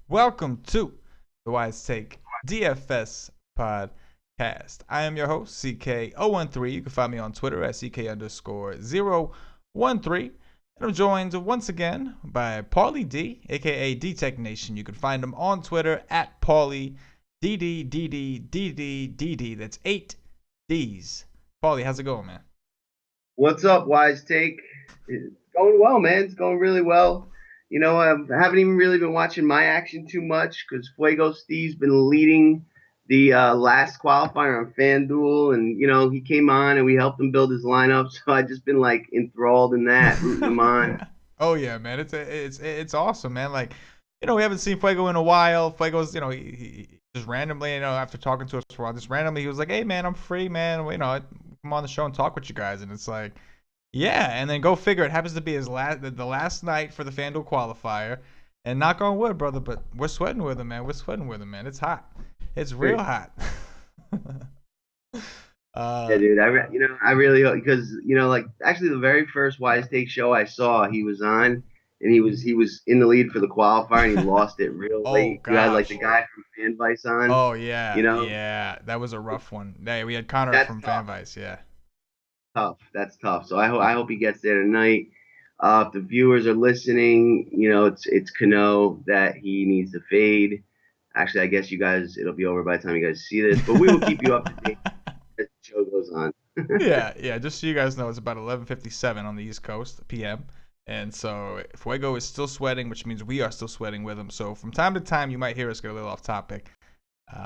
Welcome to the Wise Take DFS podcast. I am your host, CK013. You can find me on Twitter at CK_013. And I'm joined once again by Paulie D, aka D Tech Nation. You can find him on Twitter at Paulie D. That's 8 D's. Paulie, how's it going, man? What's up, Wise Take? It's going well, man. It's going really well. You know, I haven't even really been watching my action too much because Fuego Steve's been leading the last qualifier on FanDuel, and you know he came on and we helped him build his lineup. So I just been like enthralled in that, rooting him on. Oh yeah, man, it's awesome, man. Like, you know, we haven't seen Fuego in a while. Fuego's, you know, he just randomly, you know, after talking to us for a while, just randomly he was like, "Hey, man, I'm free, man. You know, I come on the show and talk with you guys," and it's like. Yeah, and then go figure. It happens to be the last night for the FanDuel qualifier, and knock on wood, brother. But we're sweating with him, man. We're sweating with him, man. It's hot. It's real hot. Yeah, dude. I really because like actually the very first Wise Take show I saw, he was on, and he was in the lead for the qualifier, and he lost it real late. Gosh. You had like the guy from FanVice on. Oh yeah, you know, yeah, that was a rough one. Yeah, we had Connor from FanVice. Yeah. Tough. That's tough. So I hope he gets there tonight. If the viewers are listening, you know it's Cano that he needs to fade. Actually, I guess you guys it'll be over by the time you guys see this, but we will keep you up to date as the show goes on. yeah. Just so you guys know, it's about 11:57 on the East Coast p.m. And so Fuego is still sweating, which means we are still sweating with him. So from time to time, you might hear us get a little off topic.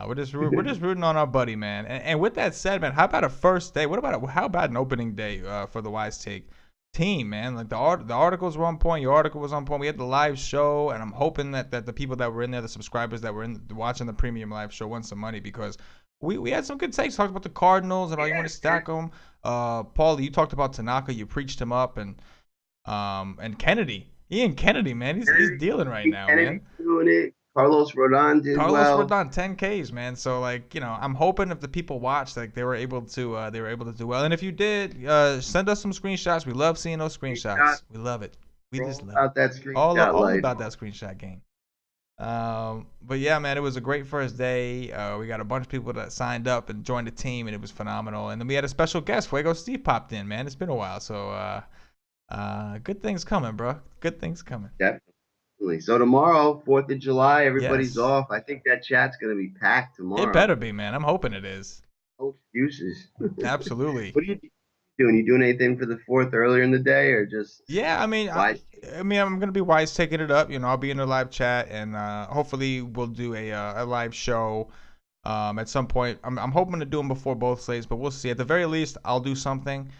We're just rooting on our buddy, man. And with that said, man, how about a first day? How about an opening day for the Wise Take team, man? Like the articles were on point. Your article was on point. We had the live show, and I'm hoping that the people that were in there, the subscribers that were watching the premium live show, won some money because we had some good takes. Talked about the Cardinals and how you want to stack them. Paul, you talked about Tanaka. You preached him up, and Kennedy, Ian Kennedy, man, he's dealing right now, man. Doing it. Carlos Rodon did well. Carlos Rodon, 10Ks, man. So like, you know, I'm hoping if the people watched, like they were able to do well. And if you did, send us some screenshots. We love seeing those screenshots. We love it. We just love that screenshot. All about that screenshot game. But yeah, man, it was a great first day. We got a bunch of people that signed up and joined the team, and it was phenomenal. And then we had a special guest, Fuego Steve, popped in, man. It's been a while, so good things coming, bro. Good things coming. Definitely. So tomorrow, 4th of July, everybody's off. I think that chat's going to be packed tomorrow. It better be, man. I'm hoping it is. No excuses. Absolutely. What are you doing? You doing anything for the 4th earlier in the day or just? Yeah, I'm going to be Wise taking it up. You know, I'll be in the live chat, and hopefully we'll do a live show at some point. I'm hoping to do them before both slates, but we'll see. At the very least, I'll do something.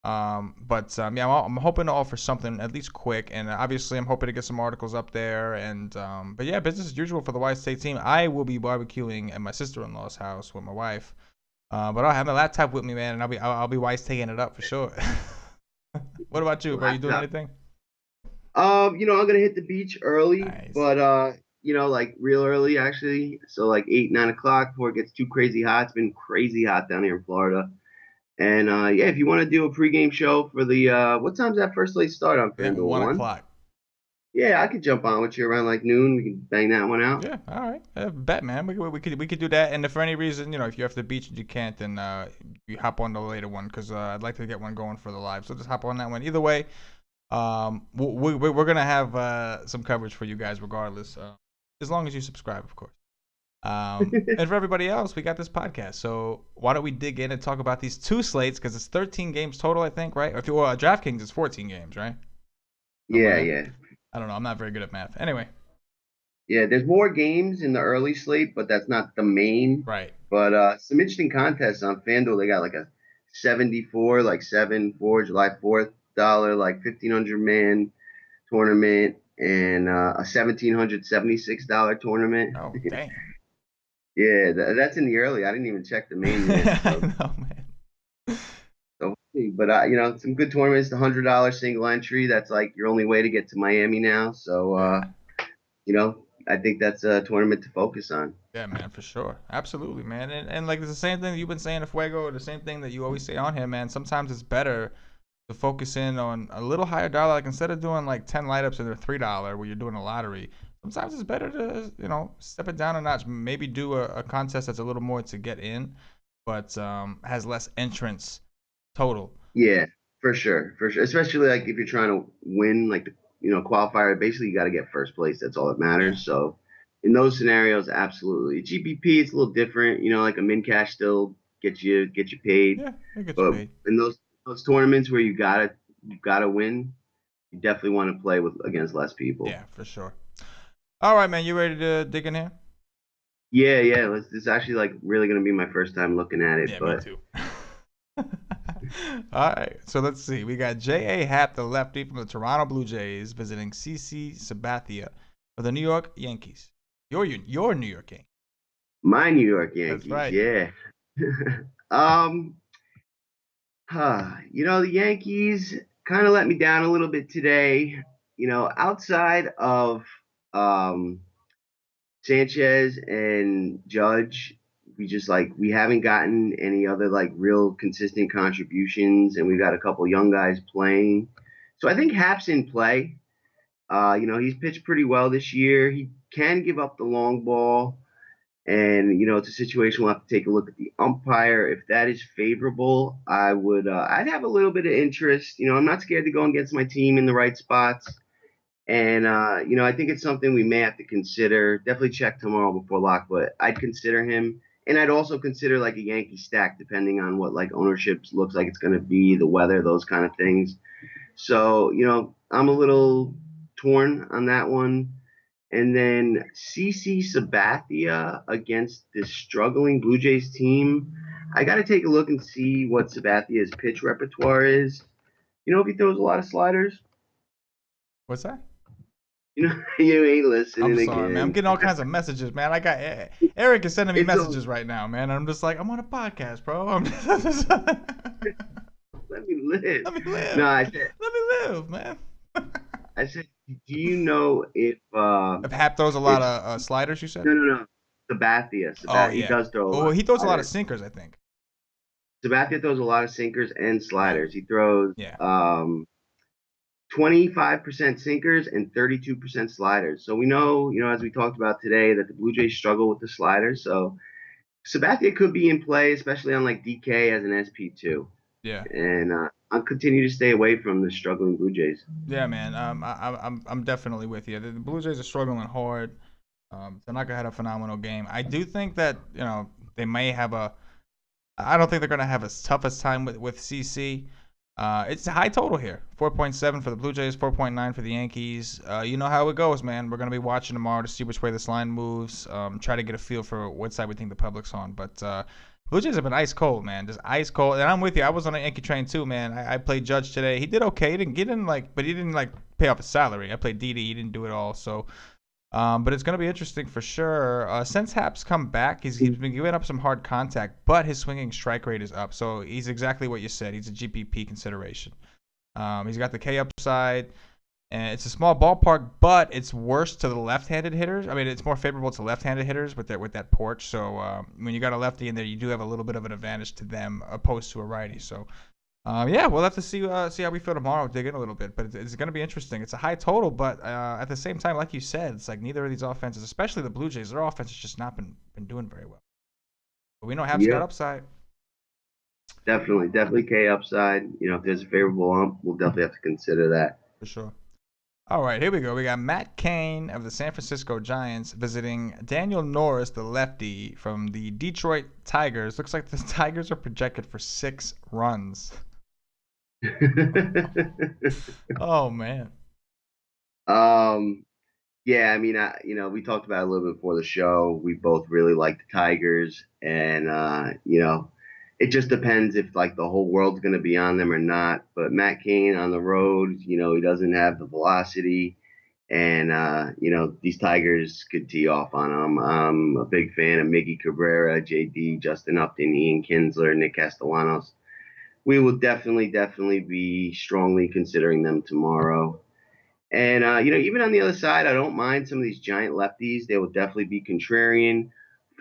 Yeah, I'm hoping to offer something at least quick, and obviously I'm hoping to get some articles up there. And but yeah, business as usual for the Wise Take team. I will be barbecuing at my sister-in-law's house with my wife, but I'll have my laptop with me, man, and I'll be Wise taking it up for sure. What about you? Are you doing anything? I'm gonna hit the beach early, nice. But like real early actually. So like 8-9 o'clock before it gets too crazy hot. It's been crazy hot down here in Florida. And yeah, if you want to do a pregame show for the what time's that first slate start on FanDuel? 1 o'clock. Yeah, I could jump on with you around like noon. We can bang that one out. Yeah, all right. Bet, man. We could do that. And if for any reason, if you're off the beach and you can't, then you hop on the later one because I'd like to get one going for the live. So just hop on that one. Either way, we're gonna have some coverage for you guys regardless, as long as you subscribe, of course. And for everybody else, we got this podcast. So why don't we dig in and talk about these two slates? Because it's 13 games total, I think, right? Or if you're DraftKings, it's 14 games, right? Yeah. I don't know. I'm not very good at math. Anyway. Yeah, there's more games in the early slate, but that's not the main. Right. But some interesting contests on FanDuel. They got like a 74, like 7-4, July 4th like 1,500 man tournament and a $1,776 tournament. Oh, dang. Yeah, that's in the early. I didn't even check the main list. So. No, man. So, but some good tournaments. The $100 single entry. That's like your only way to get to Miami now. So, I think that's a tournament to focus on. Yeah, man, for sure. Absolutely, man. And like it's the same thing that you've been saying to Fuego, the same thing that you always say on here, man. Sometimes it's better to focus in on a little higher dollar. Like instead of doing like 10 light ups and they're $3 where you're doing a lottery, sometimes it's better to, step it down a notch. Maybe do a contest that's a little more to get in, but has less entrance total. Yeah, for sure, for sure. Especially like if you're trying to win, like the qualifier. Basically, you got to get first place. That's all that Yeah. matters. So in those scenarios, absolutely. GPP, it's a little different. Like a min cash still get you paid, Yeah, it gets you but paid. in those tournaments where you gotta win, you definitely want to play with against less people. Yeah, for sure. All right, man. You ready to dig in here? Yeah, yeah. This is actually like really gonna be my first time looking at it, Yeah, me but too. All right, so let's see. We got J.A. Happ, the lefty from the Toronto Blue Jays, visiting CC Sabathia of the New York Yankees. Your New York Yankees. my New York That's Yankees, right. yeah. um, the Yankees kind of let me down a little bit today. Outside of um Sanchez and Judge, we haven't gotten any other like real consistent contributions, and we've got a couple young guys playing. So I think Hap's in play. He's pitched pretty well this year. He can give up the long ball, and it's a situation we'll have to take a look at the umpire. If that is favorable, I'd have a little bit of interest. I'm not scared to go against my team in the right spots. And I think it's something we may have to consider. Definitely check tomorrow before lock, but I'd consider him, and I'd also consider like a Yankee stack, depending on what like ownership looks like it's going to be, the weather, those kind of things. So I'm a little torn on that one. And then CC Sabathia against this struggling Blue Jays team. I got to take a look and see what Sabathia's pitch repertoire is. If he throws a lot of sliders. What's that? You ain't I'm listening sorry, man. I'm again. getting all kinds of messages, man. I got Eric is sending me It's a messages right now, man. I'm just like, I'm on a podcast, bro. let me live. Let me No, live. Let me live, man. I said, do you know if If Hap throws a lot if of sliders, you said? no, Oh He yeah. does throw a Oh, lot of he throws a lot of sliders. sinkers, I think. Sabathia throws a lot of sinkers and Right. sliders. He throws Yeah. 25% sinkers and 32% sliders. So we know, as we talked about today, that the Blue Jays struggle with the sliders. So Sabathia could be in play, especially on like DK as an SP2. Yeah. And I'll continue to stay away from the struggling Blue Jays. Yeah, man. I'm definitely with you. The Blue Jays are struggling hard. Tanaka had a phenomenal game. I do think that they may have a. I don't think they're gonna have as tough as time with CC. It's a high total here. 4.7 for the Blue Jays, 4.9 for the Yankees. You know how it goes, man. We're gonna be watching tomorrow to see which way this line moves. Try to get a feel for what side we think the public's on. But Blue Jays have been ice cold, man. Just ice cold. And I'm with you. I was on a Yankee train too, man. I played Judge today. He did okay. He didn't get in but he didn't pay off his salary. I played Didi. He didn't do it all. So but it's going to be interesting for sure. Since Hap's come back, he's been giving up some hard contact, but his swinging strike rate is up. So he's exactly what you said. He's a GPP consideration. He's got the K upside, and it's a small ballpark, but it's worse to the left-handed hitters. I mean, it's more favorable to left-handed hitters with that porch. So when you got a lefty in there, you do have a little bit of an advantage to them opposed to a righty. So yeah, we'll have to see how we feel tomorrow. Dig in a little bit, but it's going to be interesting. It's a high total, but at the same time, like you said, it's like neither of these offenses, especially the Blue Jays, their offense has just not been doing very well. But we know Hap's got Yep, upside definitely K upside. If there's a favorable ump, we'll definitely have to consider that. for sure. All right, here we go. We got Matt Cain of the San Francisco Giants visiting Daniel Norris, the lefty from the Detroit Tigers. Looks like the Tigers are projected for 6 runs. Oh man. um, yeah, I mean, we talked about it a little bit before the show. We both really like the Tigers, and it just depends if like the whole world's going to be on them or not. But Matt Cain on the road, he doesn't have the velocity, and these Tigers could tee off on him. I'm a big fan of Miggy Cabrera, JD, Justin Upton, Ian Kinsler, Nick Castellanos. We will definitely be strongly considering them tomorrow. And even on the other side, I don't mind some of these giant lefties. They will definitely be contrarian.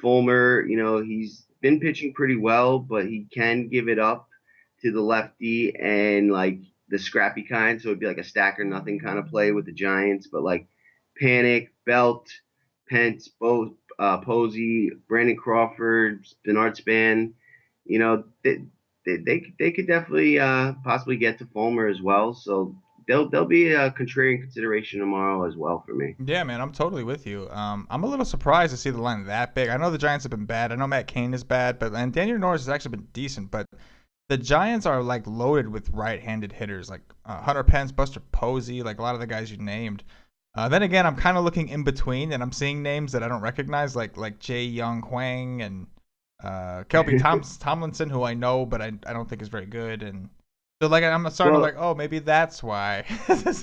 Fulmer, he's been pitching pretty well, but he can give it up to the lefty and like the scrappy kind. So it'd be like a stack or nothing kind of play with the Giants. But like Panic, Belt, Pence, both Posey, Brandon Crawford, Bernard Span, you know, they could definitely possibly get to Fulmer as well. So they'll be a contrarian consideration tomorrow as well for me. Yeah, man, I'm totally with you. I'm a little surprised to see the line that big. I know the Giants have been bad. I know Matt Cain is bad, and Daniel Norris has actually been decent. But the Giants are like loaded with right-handed hitters, like Hunter Pence, Buster Posey, like a lot of the guys you named. Then again, I'm kind of looking in between, and I'm seeing names that I don't recognize, like Jae Young Hwang and Kelby Tomlinson, who I know, but I don't think is very good. And so like I'm starting to Well, like, oh, maybe that's why.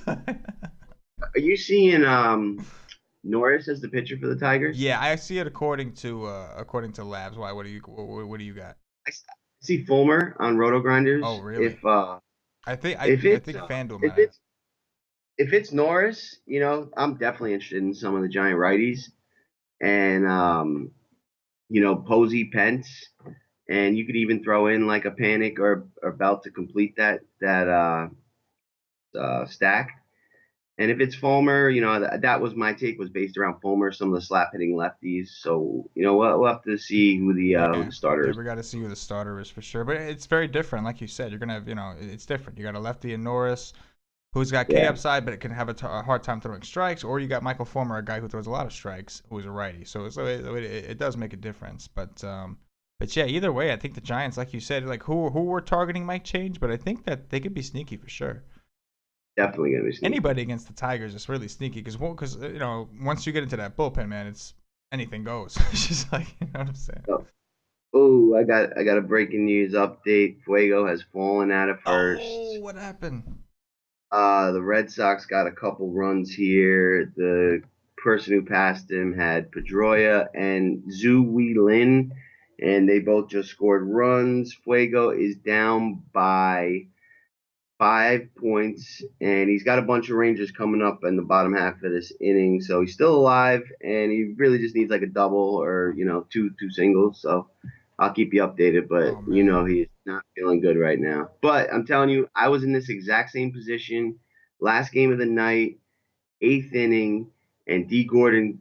are you seeing Norris as the pitcher for the Tigers? Yeah, I see it according to Labs. Why? What do you got? I see Fulmer on Roto Oh, Grinders. really? I think I If I it's think uh, FanDuel if might have. it's if it's Norris, I'm definitely interested in some of the Giant righties and Posey, Pence, and you could even throw in like a Panic or Belt to complete that stack. And if it's Fulmer, that was my take was based around Fulmer, some of the slap hitting lefties. So we'll have to see who Yeah, the starter yeah, is. we got to see who the starter is for sure. But it's very different, like you said. You're gonna have, it's different. You got a lefty in Norris, who's got K Yeah, upside, but it can have a hard time throwing strikes. Or you got Michael Fulmer, a guy who throws a lot of strikes, who is a righty. So it does make a difference. But yeah, either way, I think the Giants, like you said, like who we're targeting might change, but I think that they could be sneaky for sure. definitely gonna be sneaky. Anybody against the Tigers is really sneaky because once you get into that bullpen, man, it's anything goes. It's just like you know what I'm saying. So, oh, I got a breaking news update. Fuego has fallen out of Oh, first. what happened? The Red Sox got a couple runs here. The person who passed him had Pedroia and Zhu Wei Lin, and they both just scored runs. Fuego is down by 5 points, and he's got a bunch of Rangers coming up in the bottom half of this inning, so he's still alive, and he really just needs like a double or two singles. So I'll keep you updated, but Oh man. he's not feeling good right now. But I'm telling you, I was in this exact same position last game of the night, eighth inning, and D Gordon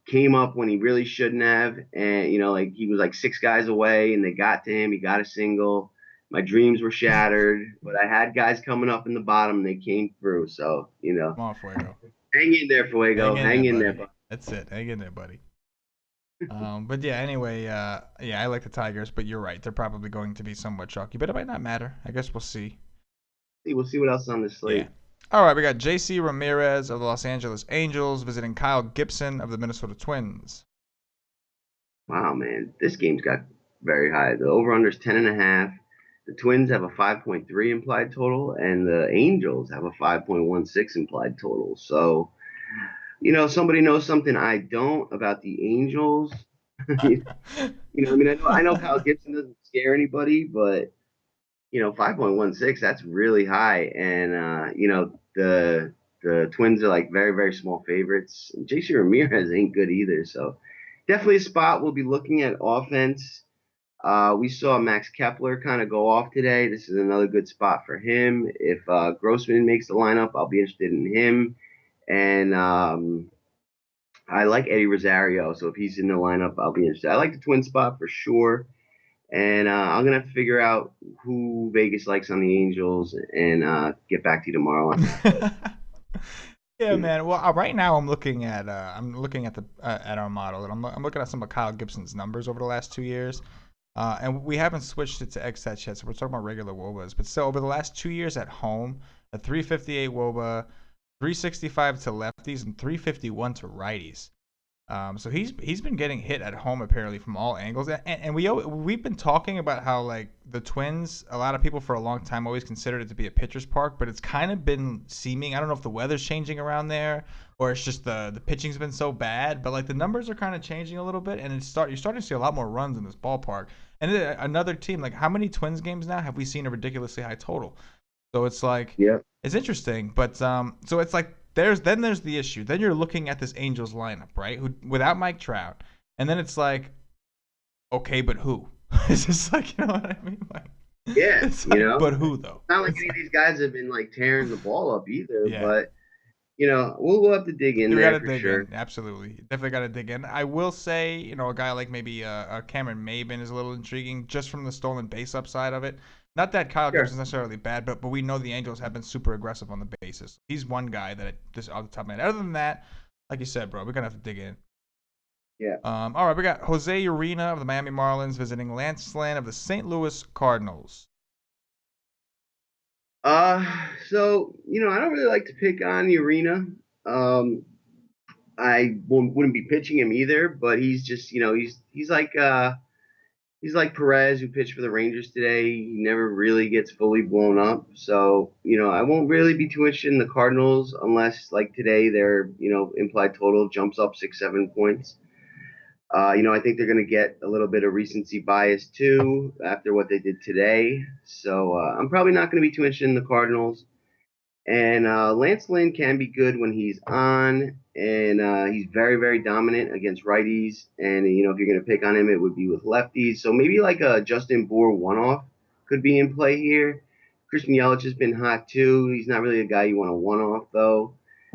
came up when he really shouldn't have, and like he was like six guys away, and they got to him. He got a single. My dreams were shattered, but I had guys coming up in the bottom, and they came through. So Come on, Fuego. hang in there, Hang Fuego. in there, Hang in there, buddy. bud. That's it. Hang in there, buddy. But yeah, anyway, yeah, I like the Tigers, but you're right. They're probably going to be somewhat chalky, but it might not matter. I guess we'll see. We'll see what else is on this Yeah. slate. All right, we got J.C. Ramirez of the Los Angeles Angels visiting Kyle Gibson of the Minnesota Twins. Wow, man, this game's got very high. The over/under is 10.5. The Twins have a 5.3 implied total, and the Angels have a 5.16 implied total. So, somebody knows something I don't about the Angels. I mean, I know Kyle Gibson doesn't scare anybody, but 5.16, that's really high. And the Twins are like very, very small favorites. And JC Ramirez ain't good either. So definitely a spot we'll be looking at offense. We saw Max Kepler kind of go off today. This is another good spot for him. If Grossman makes the lineup, I'll be interested in him. And I like Eddie Rosario, so if he's in the lineup, I'll be interested. I like the twin spot for sure, and I'm gonna have to figure out who Vegas likes on the Angels and get back to you tomorrow on that. But Yeah, man. Well, right now I'm looking at the at our model, and I'm looking at some of Kyle Gibson's numbers over the last 2 years. And we haven't switched it to XStats yet, so we're talking about regular WOBAs. But still, over the last 2 years at home, a 358 WOBA, 365 to lefties, and 351 to righties. So he's been getting hit at home apparently from all angles, and we've been talking about how like the Twins, a lot of people for a long time always considered it to be a pitcher's park, but it's kind of been seeming. I don't know if the weather's changing around there or it's just the pitching's been so bad, but like the numbers are kind of changing a little bit, and you're starting to see a lot more runs in this ballpark. And then another team, like how many Twins games now have we seen a ridiculously high total? So it's like yeah, it's interesting, but so it's like there's the issue. Then you're looking at this Angels lineup, right? Who without Mike Trout, and then it's like okay, but who? It's just like, you know what I mean? Like, Yeah, it's like, but who though? not like It's any of like, these guys have been like tearing the ball up either, yeah. but we'll have to dig in We there gotta for dig sure. in. Absolutely, definitely gotta dig in. I will say, a guy like maybe Cameron Maben is a little intriguing just from the stolen base upside of it. Not that Kyle Sure. Gibson's necessarily bad, but we know the Angels have been super aggressive on the bases. He's one guy that just off the top of my head. Other than that, like you said, bro, we're gonna have to dig in. Yeah. All right, we got Jose Urena of the Miami Marlins visiting Lance Lynn of the St. Louis Cardinals. I don't really like to pick on the arena. Um, wouldn't be pitching him either, but he's just, he's like Perez who pitched for the Rangers today. He never really gets fully blown up. So, I won't really be too interested in the Cardinals unless like today their, implied total jumps up 6, 7 points. I think they're going to get a little bit of recency bias too after what they did today. So I'm probably not going to be too interested in the Cardinals. And Lance Lynn can be good when he's on, and he's very, very dominant against righties. And if you're going to pick on him, it would be with lefties. So maybe like a Justin Bour one-off could be in play here. Christian Yelich has been hot too. He's not really a guy you want a one-off though.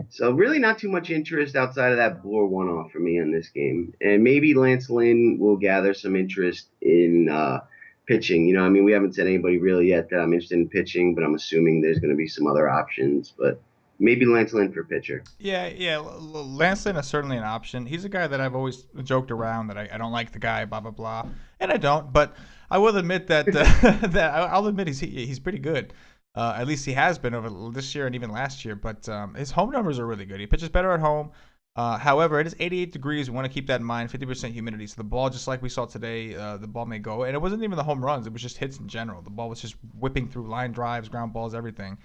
So really not too much interest outside of that Bour one-off for me in this game. And maybe Lance Lynn will gather some interest in pitching. We haven't said anybody really yet that I'm interested in pitching, but I'm assuming there's going to be some other options. But maybe Lance Lynn for pitcher. Yeah. Lance Lynn is certainly an option. He's a guy that I've always joked around that I don't like the guy, blah blah blah, and I don't. But I will admit that I'll admit he's pretty good. At least he has been over this year and even last year. But his home numbers are really good. He pitches better at home. However, it is 88 degrees. We want to keep that in mind. 50% humidity. So the ball, just like we saw today, the ball may go. And it wasn't even the home runs. It was just hits in general. The ball was just whipping through line drives, ground balls, everything.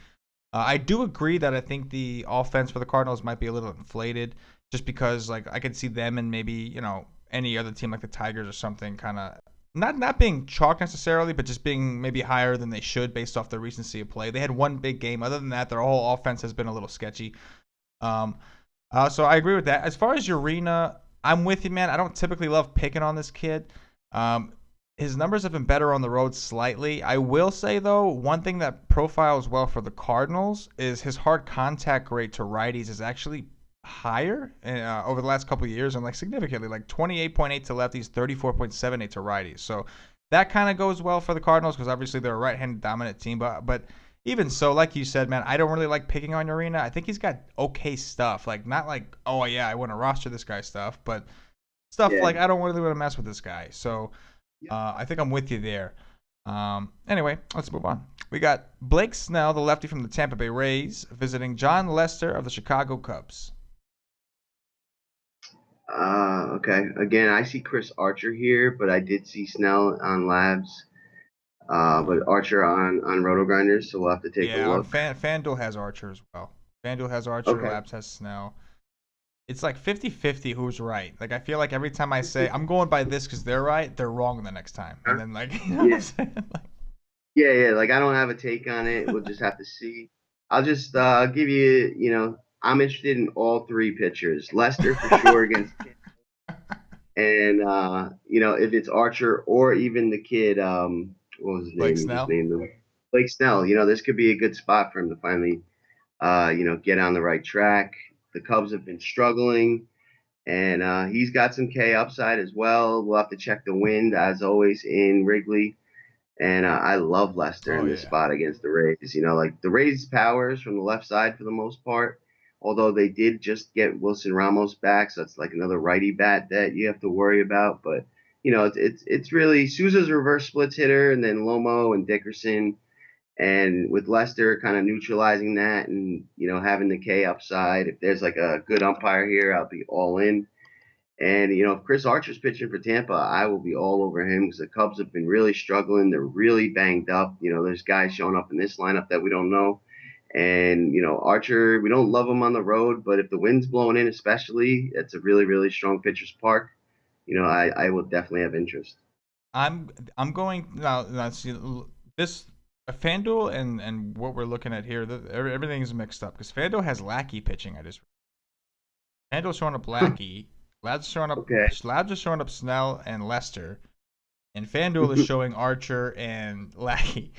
I do agree that I think the offense for the Cardinals might be a little inflated, just because like I could see them and maybe any other team like the Tigers or something kind of not being chalk necessarily, but just being maybe higher than they should based off their recency of play. They had one big game. Other than that, their whole offense has been a little sketchy. Um, so I agree with that. As far as Urena, I'm with you, man. I don't typically love picking on this kid. Um, his numbers have been better on the road slightly. I will say, though, one thing that profiles well for the Cardinals is his hard contact rate to righties is actually higher over the last couple of years, and like significantly, like 28.8 to lefties, 34.78 to righties. So that kind of goes well for the Cardinals because obviously they're a right-handed dominant team. But even so, like you said, man, I don't really like picking on Urena. I think he's got okay stuff. Like not like, oh yeah, I want to roster this guy stuff, but stuff Yeah. like I don't really want to mess with this guy. So I think I'm with you there. Anyway, let's move on. We got Blake Snell, the lefty from the Tampa Bay Rays, visiting John Lester of the Chicago Cubs. Okay. Again, I see Chris Archer here, but I did see Snell on Labs, but Archer on Roto Grinders, so we'll have to take a Yeah, on look. FanDuel has Archer as well. FanDuel has Archer, Okay. Labs has Snell. It's like 50-50 who's right. Like I feel like every time I say I'm going by this because they're right, they're wrong the next time. And Huh? then like, you know what I'm Yeah. saying? Like, Yeah. Like I don't have a take on it. We'll just have to see. I'll just give you. I'm interested in all three pitchers. Lester for sure against, and if it's Archer or even the kid, what was his Blake name? You just Snell. named him. Blake Snell. This could be a good spot for him to finally, get on the right track. The Cubs have been struggling, and he's got some K upside as well. We'll have to check the wind as always in Wrigley. And I love Lester Oh in this yeah. spot against the Rays. Like the Rays' powers from the left side for the most part. Although they did just get Wilson Ramos back, so that's like another righty bat that you have to worry about. But it's really Souza's reverse splits hitter, and then Lomo and Dickerson, and with Lester kind of neutralizing that, and having the K upside. If there's like a good umpire here, I'll be all in. And if Chris Archer's pitching for Tampa, I will be all over him because the Cubs have been really struggling. They're really banged up. There's guys showing up in this lineup that we don't know. And Archer, we don't love him on the road, but if the wind's blowing in, especially, it's a really, really strong pitcher's park. I will definitely have interest. I'm going now. See this FanDuel and what we're looking at here. Everything is mixed up because FanDuel has Lackey pitching. FanDuel's showing up Lackey. Labs is showing up. Okay. Labs is showing up Snell and Lester. and FanDuel is showing Archer and Lackey.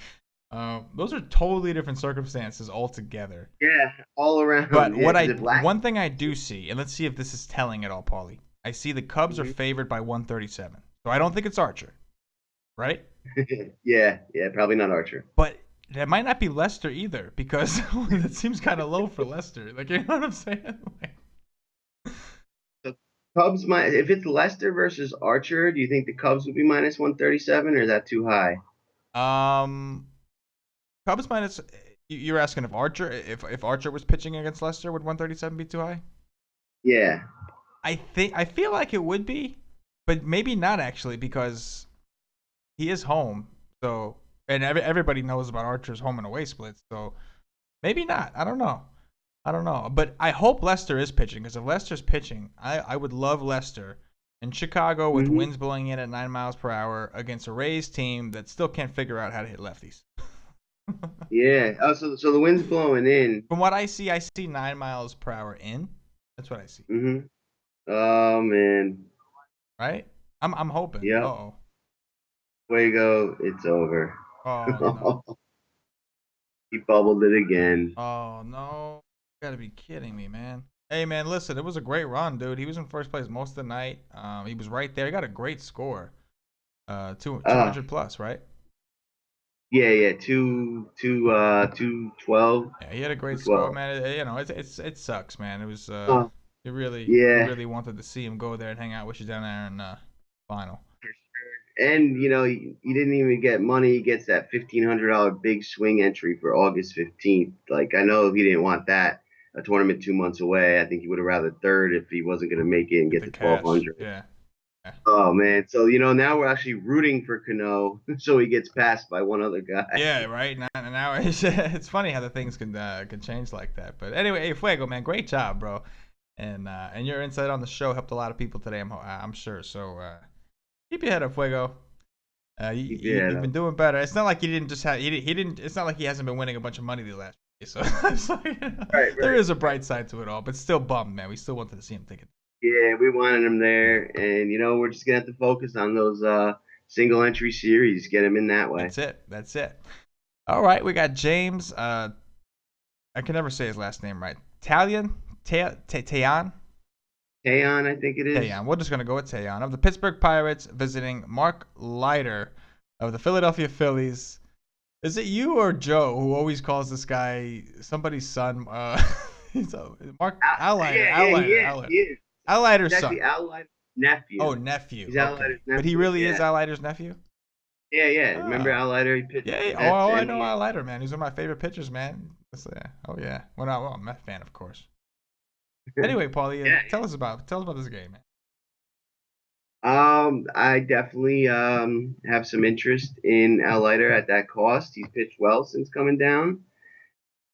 Those are totally different circumstances altogether. Yeah, all around. But Yeah, because if one thing I do see, and let's see if this is telling at all, Paulie. I see the Cubs are favored by 137, so I don't think it's Archer, right? yeah, probably not Archer. But that might not be Lester either, because that seems kind of low for Lester. Like, you know what I'm saying? The Cubs might, if it's Lester versus Archer, do you think the Cubs would be minus 137, or is that too high? Cubs minus. You're asking if Archer, if Archer was pitching against Lester, would 137 be too high? Yeah. I feel like it would be, but maybe not actually, because he is home. So, and everybody knows about Archer's home and away splits. So maybe not. I don't know. But I hope Lester is pitching, because if Lester's pitching, I would love Lester in Chicago with winds blowing in at 9 miles per hour against a Rays team that still can't figure out how to hit lefties. Yeah. Oh, so the wind's blowing in. From what I see 9 miles per hour in. That's what I see. Oh man. Right? I'm hoping. Yep. Uh-oh. Fuego, it's over. Oh no. He bubbled it again. Oh no. You gotta be kidding me, man. Hey man, listen, it was a great run, dude. He was in first place most of the night. He was right there. He got a great score. 200 plus, right? Yeah, 212. Yeah, he had a great score, man. It sucks, man. It was you really wanted to see him go there and hang out with you down there in final. And he didn't even get money. He gets that $1,500 big swing entry for August 15th. Like, I know he didn't want that, a tournament 2 months away. I think he would have rather third if he wasn't going to make it and get the 1,200. Yeah. Oh man, so now we're actually rooting for Cano, so he gets passed by one other guy. Yeah, right. Now it's funny how the things can change like that. But anyway, hey Fuego, man, great job, bro. And your insight on the show helped a lot of people today. I'm sure. So keep your head up, Fuego. You've been doing better. It's not like he didn't just have he didn't. It's not like he hasn't been winning a bunch of money the last year. So it's like, right. There is a bright side to it all, but still bummed, man. We still wanted to see him take it. Yeah, we wanted him there, and we're just gonna have to focus on those single entry series, get him in that way. That's it. All right, we got James. I can never say his last name right. Tayan, I think it is. Tayan. We're just gonna go with Tayan of the Pittsburgh Pirates visiting Mark Leiter of the Philadelphia Phillies. Is it you or Joe who always calls this guy somebody's son? Mark Leiter. Al Leiter's son. Actually, Al Leiter's nephew. Oh, nephew. He's Al Leiter's nephew. But he really is Al Leiter's nephew? Yeah. Remember Al Leiter? He pitched. Yeah. Oh, I know Al Leiter, man. He's one of my favorite pitchers, man. Oh, yeah. Well, I'm a Mets fan, of course. Anyway, Paulie, tell us about this game, man. I definitely have some interest in Al Leiter at that cost. He's pitched well since coming down.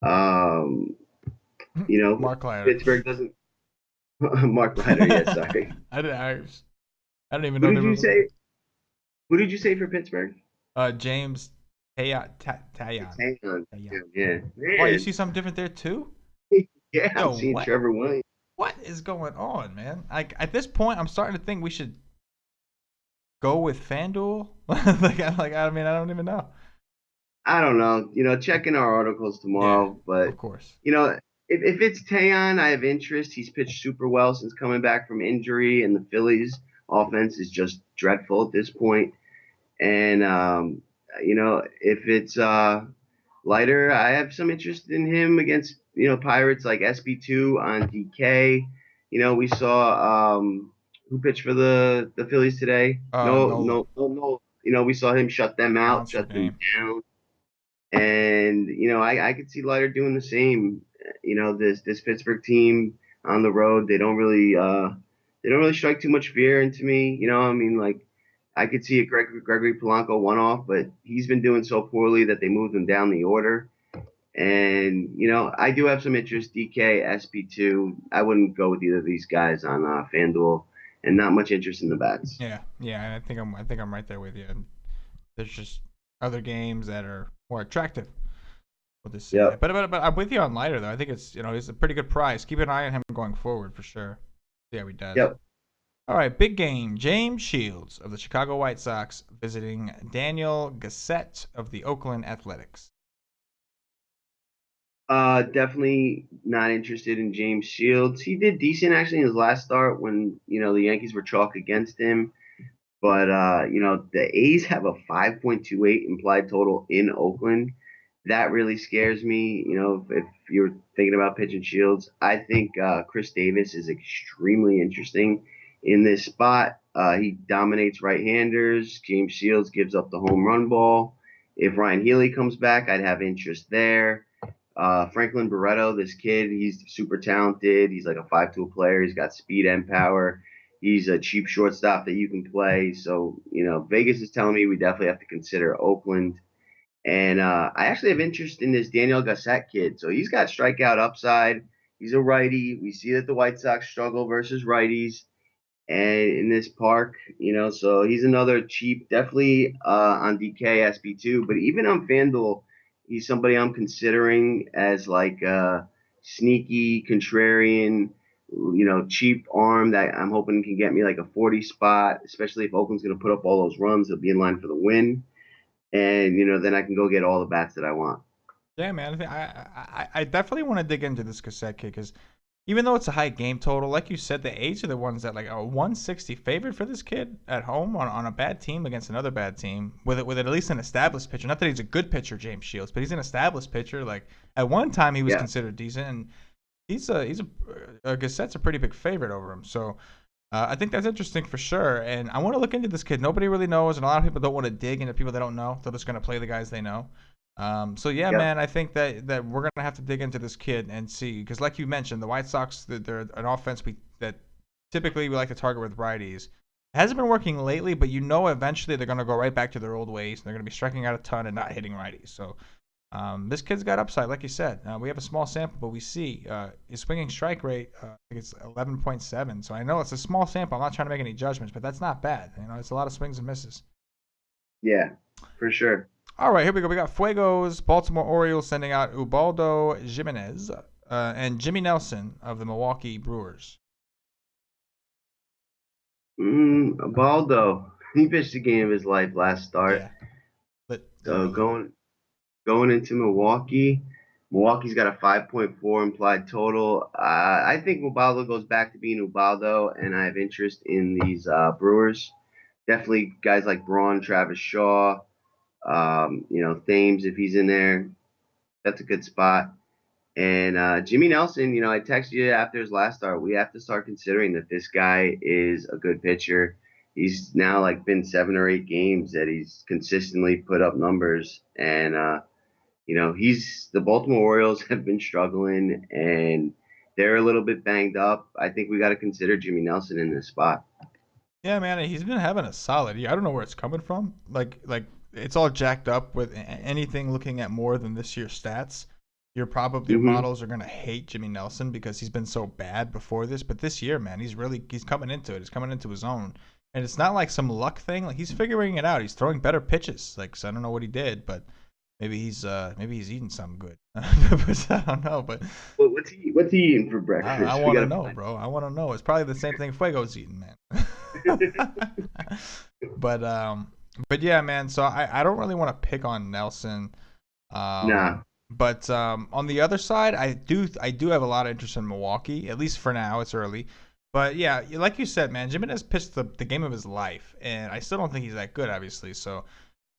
Mark Leiter. Pittsburgh doesn't. Mark Leiter, yeah, sorry. I don't even know. Who did you say? Who did you say for Pittsburgh? James Tayan. Yeah. Oh, you see something different there too? Yeah, I'm seeing Trevor Williams. What is going on, man? Like, at this point, I'm starting to think we should go with FanDuel. I mean, I don't even know. I don't know. Checking our articles tomorrow, but of course, if it's Tayon, I have interest. He's pitched super well since coming back from injury, and the Phillies' offense is just dreadful at this point. And if it's Leiter, I have some interest in him against Pirates like SB2 on DK. We saw who pitched for the Phillies today. No. We saw him shut them out, shut them down. And I could see Leiter doing the same. This Pittsburgh team on the road, they don't really strike too much fear into me. I mean, like, I could see a Gregory Polanco one-off, but he's been doing so poorly that they moved him down the order. And I do have some interest. DK, SP2. I wouldn't go with either of these guys on FanDuel, and not much interest in the bats. Yeah, and I think I'm right there with you. There's just other games that are more attractive. Yep. But I'm with you on Leiter though. I think it's a pretty good price. Keep an eye on him going forward for sure. See how he does. Yep. All right, big game. James Shields of the Chicago White Sox visiting Daniel Gassett of the Oakland Athletics. Definitely not interested in James Shields. He did decent actually in his last start when the Yankees were chalk against him. But the A's have a 5.28 implied total in Oakland. That really scares me. If you're thinking about pitching Shields, I think Chris Davis is extremely interesting in this spot. He dominates right-handers. James Shields gives up the home run ball. If Ryan Healy comes back, I'd have interest there. Franklin Barreto, this kid, he's super talented. He's like a 5 tool player. He's got speed and power. He's a cheap shortstop that you can play. So, Vegas is telling me we definitely have to consider Oakland. And I actually have interest in this Daniel Gassett kid. So he's got strikeout upside. He's a righty. We see that the White Sox struggle versus righties and in this park, so he's another cheap, definitely on DK SB2, but even on FanDuel, he's somebody I'm considering as like a sneaky, contrarian, cheap arm that I'm hoping can get me like a 40 spot, especially if Oakland's going to put up all those runs, they'll be in line for the win. And, then I can go get all the bats that I want. Yeah, man. I definitely want to dig into this Cassette kid because even though it's a high game total, like you said, the A's are the ones that like a 160 favorite for this kid at home on a bad team against another bad team with at least an established pitcher. Not that he's a good pitcher, James Shields, but he's an established pitcher. Like at one time he was Yeah. considered decent, and he's a Gassette's a pretty big favorite over him. So I think that's interesting for sure. And I want to look into this kid. Nobody really knows, and a lot of people don't want to dig into people they don't know. They're just going to play the guys they know. So yeah, Yeah. man, I think that we're gonna have to dig into this kid and see because, like you mentioned, the White Sox they're an offense that typically we like to target with righties. It hasn't been working lately, but eventually they're gonna go right back to their old ways and they're gonna be striking out a ton and not hitting righties. So this kid's got upside, like you said. We have a small sample, but we see his swinging strike rate. I think it's 11.7. So I know it's a small sample. I'm not trying to make any judgments, but that's not bad. It's a lot of swings and misses. Yeah, for sure. All right, here we go. We got Fuego's Baltimore Orioles sending out Ubaldo Jimenez and Jimmy Nelson of the Milwaukee Brewers. Baldo, he pitched the game of his life last start. Yeah, So literally. going into Milwaukee. Milwaukee's got a 5.4 implied total. I think Ubaldo goes back to being Ubaldo, and I have interest in these Brewers. Definitely guys like Braun, Travis Shaw, Thames if he's in there. That's a good spot. And Jimmy Nelson, I texted you after his last start. We have to start considering that this guy is a good pitcher. He's now like been 7 or 8 games that he's consistently put up numbers, and he's the Baltimore Orioles have been struggling and they're a little bit banged up. I think we got to consider Jimmy Nelson in this spot. Yeah, man, he's been having a solid year. I don't know where it's coming from. Like it's all jacked up with anything looking at more than this year's stats. Your Hmm. models are gonna hate Jimmy Nelson because he's been so bad before this. But this year, man, he's coming into it. He's coming into his own, and it's not like some luck thing. Like he's figuring it out. He's throwing better pitches. Like so I don't know what he did, but maybe he's eating something good. I don't know, but Well, what's he eating for I breakfast? We want to got know, to bro. I want to know. It's probably the same thing Fuego's eating, man. but but yeah, man. So I don't really want to pick on Nelson. Nah. But on the other side, I do have a lot of interest in Milwaukee. At least for now, it's early. But yeah, like you said, man, Jimenez pitched the game of his life, and I still don't think he's that good, obviously. So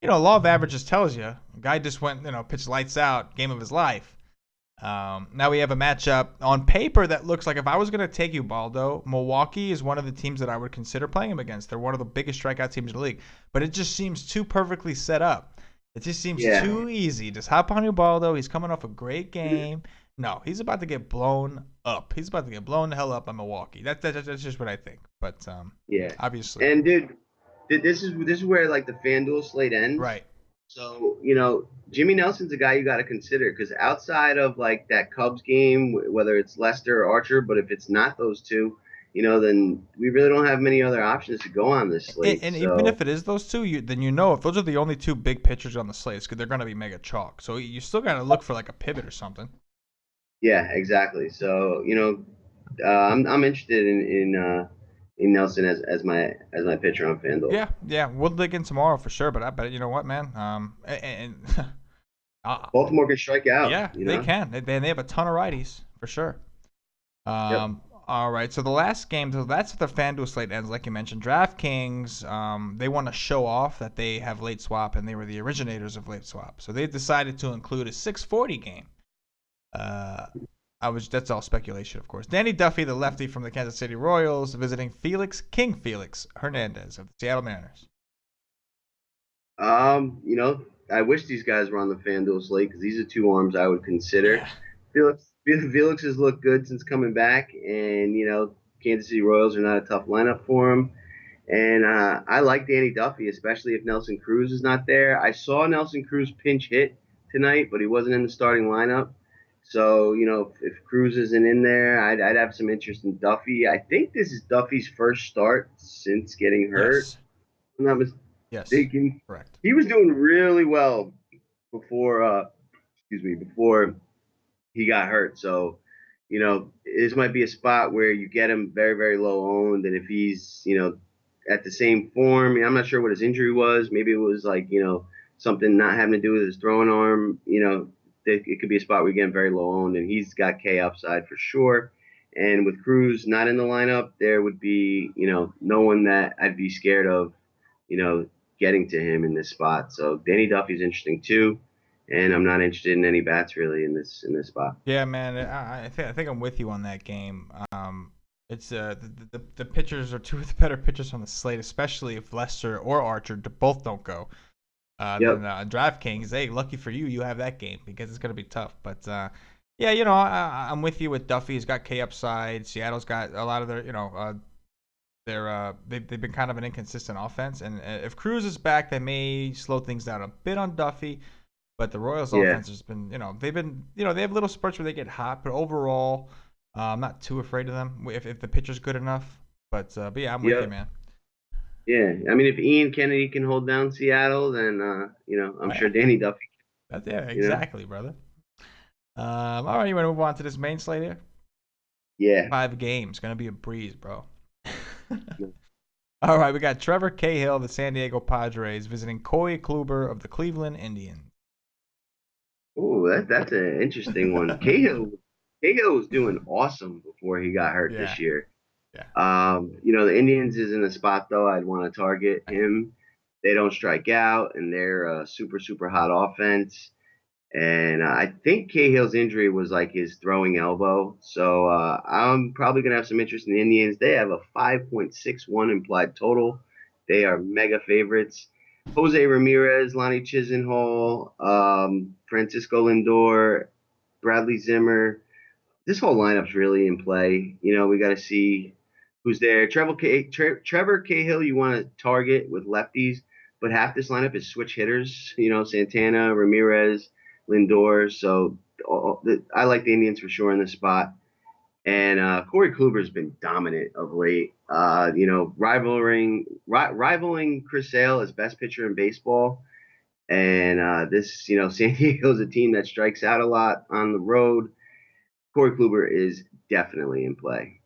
law of averages tells you, a guy just went, pitched lights out, game of his life. Now we have a matchup on paper that looks like if I was going to take Ubaldo, Milwaukee is one of the teams that I would consider playing him against. They're one of the biggest strikeout teams in the league, but it just seems too perfectly set up. It just seems Yeah. too easy. Just hop on Ubaldo. He's coming off a great game. No, he's about to get blown up. He's about to get blown the hell up by Milwaukee. That's just what I think. But Yeah. obviously, And dude, this is where like the FanDuel slate ends. right. So, Jimmy Nelson's a guy you got to consider because outside of like that Cubs game, whether it's Lester or Archer, but if it's not those two, then we really don't have many other options to go on this And, slate. and even So, if it is those two, then if those are the only two big pitchers on the slate, it's 'cause they're going to be mega chalk. So you still got to look for like a pivot or something. yeah, exactly. So, I'm interested in Nelson as my pitcher on FanDuel. Yeah, we'll dig in tomorrow for sure. But I bet you know what, man. And uh, Baltimore can strike out, yeah, you they know. can. They have a ton of righties for sure. Yep. All right. So the last game, so that's the FanDuel slate ends, like you mentioned. DraftKings, they want to show off that they have late swap and they were the originators of late swap. So they decided to include a 640 game. Uh, that's all speculation, of course. Danny Duffy, the lefty from the Kansas City Royals, visiting Felix Hernandez of the Seattle Mariners. You know, I wish these guys were on the FanDuel slate because these are two arms I would consider. Yeah. Felix has looked good since coming back, and Kansas City Royals are not a tough lineup for him. And I like Danny Duffy, especially if Nelson Cruz is not there. I saw Nelson Cruz pinch hit tonight, but he wasn't in the starting lineup. So if Cruz isn't in there, I'd have some interest in Duffy. I think this is Duffy's first start since getting hurt. Yes. If I'm not Yes. mistaken. Correct. He was doing really well before. Before he got hurt. So, this might be a spot where you get him very, very low owned. And if he's, at the same form, I'm not sure what his injury was. Maybe it was like, something not having to do with his throwing arm. It could be a spot where you get him very low owned, and he's got K upside for sure. And with Cruz not in the lineup, there would be, no one that I'd be scared of, you know, getting to him in this spot. So Danny Duffy's interesting too, and I'm not interested in any bats really in this spot. Yeah, man. I think I'm with you on that game. It's the pitchers are two of the better pitchers on the slate, especially if Lester or Archer both don't go. Then Yep. DraftKings, hey, lucky for you, you have that game because it's gonna be tough. But yeah, I'm with you with Duffy. He's got K upside. Seattle's got a lot of their, they've been kind of an inconsistent offense, and if Cruz is back, they may slow things down a bit on Duffy. But the Royals' Yeah. offense has been, they have little spurts where they get hot, but overall, I'm not too afraid of them if the pitcher's good enough. But yeah, I'm with you, Yep. man. Yeah. I mean, if Ian Kennedy can hold down Seattle, then I'm Oh, sure yeah, Danny Duffy. yeah, You know. exactly, brother. All right, you want to move on to this main slate here? Yeah. 5 games, gonna be a breeze, bro. All right, we got Trevor Cahill, the San Diego Padres, visiting Corey Kluber of the Cleveland Indians. Oh, that's an interesting one. Cahill was doing awesome before he got hurt Yeah, this year. yeah. The Indians is in a spot though I'd want to target him. They don't strike out, and they're a super super hot offense. And I think Cahill's injury was like his throwing elbow. So I'm probably going to have some interest in the Indians. They have a 5.61 implied total. They are mega favorites. Jose Ramirez, Lonnie Chisenhall, Francisco Lindor, Bradley Zimmer. This whole lineup's really in play. We got to see who's there. Trevor Cahill, you want to target with lefties, but half this lineup is switch hitters. Santana, Ramirez, Lindor. So I like the Indians for sure in this spot. And Corey Kluber's been dominant of late. Rivaling Chris Sale as best pitcher in baseball. And San Diego's a team that strikes out a lot on the road. Corey Kluber is definitely in play.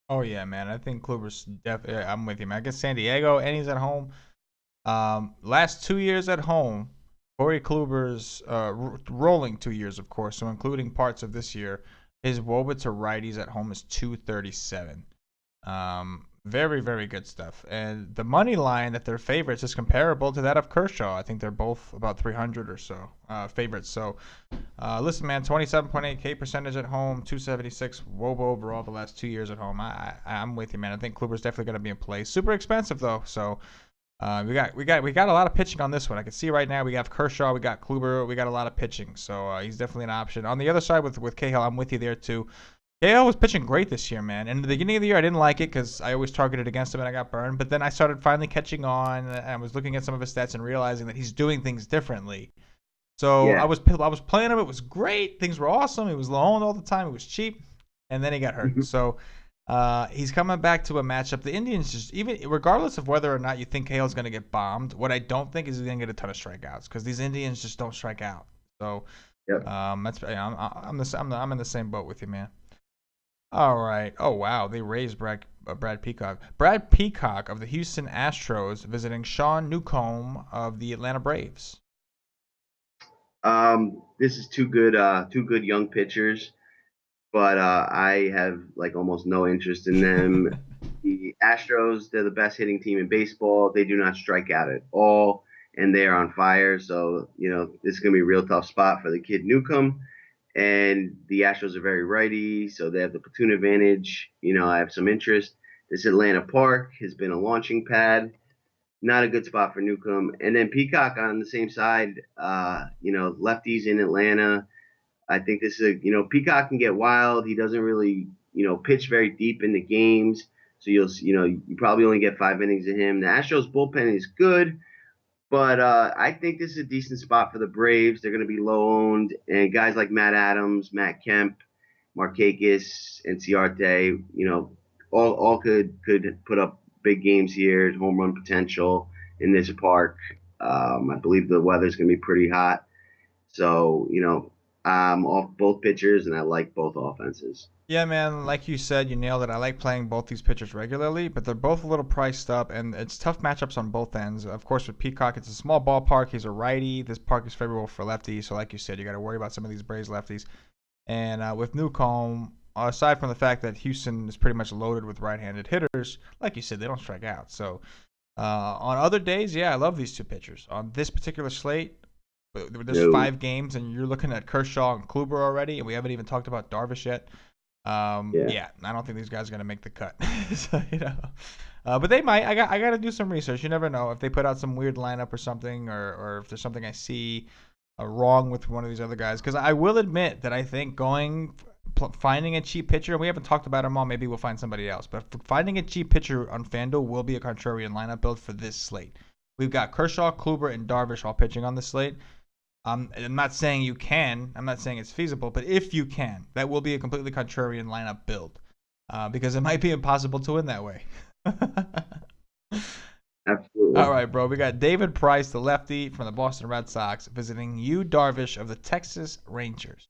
Oh yeah, man. I think Kluber's definitely. I'm with you, man. I guess San Diego, and he's at home. Last 2 years at home, Corey Kluber's rolling 2 years, of course, so including parts of this year. His WOBA to righties at home is 237. Very, very good stuff. And the money line that they're favorites is comparable to that of Kershaw. I think they're both about 300 or so favorites. So, listen, man, 27.8K percentage at home, 276 WOBA overall the last 2 years at home. I'm with you, man. I think Kluber's definitely going to be in play. Super expensive though, so. We got a lot of pitching on this one. I can see right now we have Kershaw, we got Kluber, we got a lot of pitching, so he's definitely an option. On the other side with Cahill, I'm with you there too. Cahill was pitching great this year, man. And in the beginning of the year, I didn't like it because I always targeted against him and I got burned. But then I started finally catching on, and I was looking at some of his stats and realizing that he's doing things differently. So I Yeah. was playing him. It was great. Things were awesome. He was low owned all the time. It was cheap, and then he got hurt. So. He's coming back to a matchup. The Indians just even regardless of whether or not you think Cahill's going to get bombed, what I don't think is he's going to get a ton of strikeouts because these Indians just don't strike out. So Yep. that's I'm in the same boat with you, man. All right. Oh wow, they raised Brad Peacock. Brad Peacock of the Houston Astros visiting Sean Newcomb of the Atlanta Braves. This is two good young pitchers, but I have like almost no interest in them. The Astros, they're the best hitting team in baseball. They do not strike out at all, and they are on fire. So, this is going to be a real tough spot for the kid Newcomb. And the Astros are very righty, so they have the platoon advantage. I have some interest. This Atlanta Park has been a launching pad. Not a good spot for Newcomb. And then Peacock on the same side, lefties in Atlanta. I think this is Peacock can get wild. He doesn't really, pitch very deep in the games. So you probably only get 5 innings of him. The Astros bullpen is good, but I think this is a decent spot for the Braves. They're going to be low owned, and guys like Matt Adams, Matt Kemp, Markakis, and Ciarte, all could put up big games here. Home run potential in this park. I believe the weather's going to be pretty hot, so I'm off both pitchers, and I like both offenses. Yeah, man, like you said, you nailed it. I like playing both these pitchers regularly, but they're both a little priced up, and it's tough matchups on both ends. Of course, with Peacock, it's a small ballpark. He's a righty. This park is favorable for lefties, so like you said, you got to worry about some of these Braves lefties. And with Newcomb, aside from the fact that Houston is pretty much loaded with right-handed hitters, like you said, they don't strike out. So on other days, yeah, I love these two pitchers. On this particular slate, there's No. 5 games, and you're looking at Kershaw and Kluber already, and we haven't even talked about Darvish yet. Yeah, I don't think these guys are gonna make the cut. So, but they might. I got to do some research. You never know if they put out some weird lineup or something, or if there's something I see wrong with one of these other guys. Because I will admit that I think finding a cheap pitcher, and we haven't talked about them all. Maybe we'll find somebody else. But finding a cheap pitcher on FanDuel will be a contrarian lineup build for this slate. We've got Kershaw, Kluber, and Darvish all pitching on the slate. I'm not saying you can. I'm not saying it's feasible, but if you can, that will be a completely contrarian lineup build, because it might be impossible to win that way. Absolutely. All right, bro. We got David Price, the lefty from the Boston Red Sox, visiting Yu Darvish of the Texas Rangers.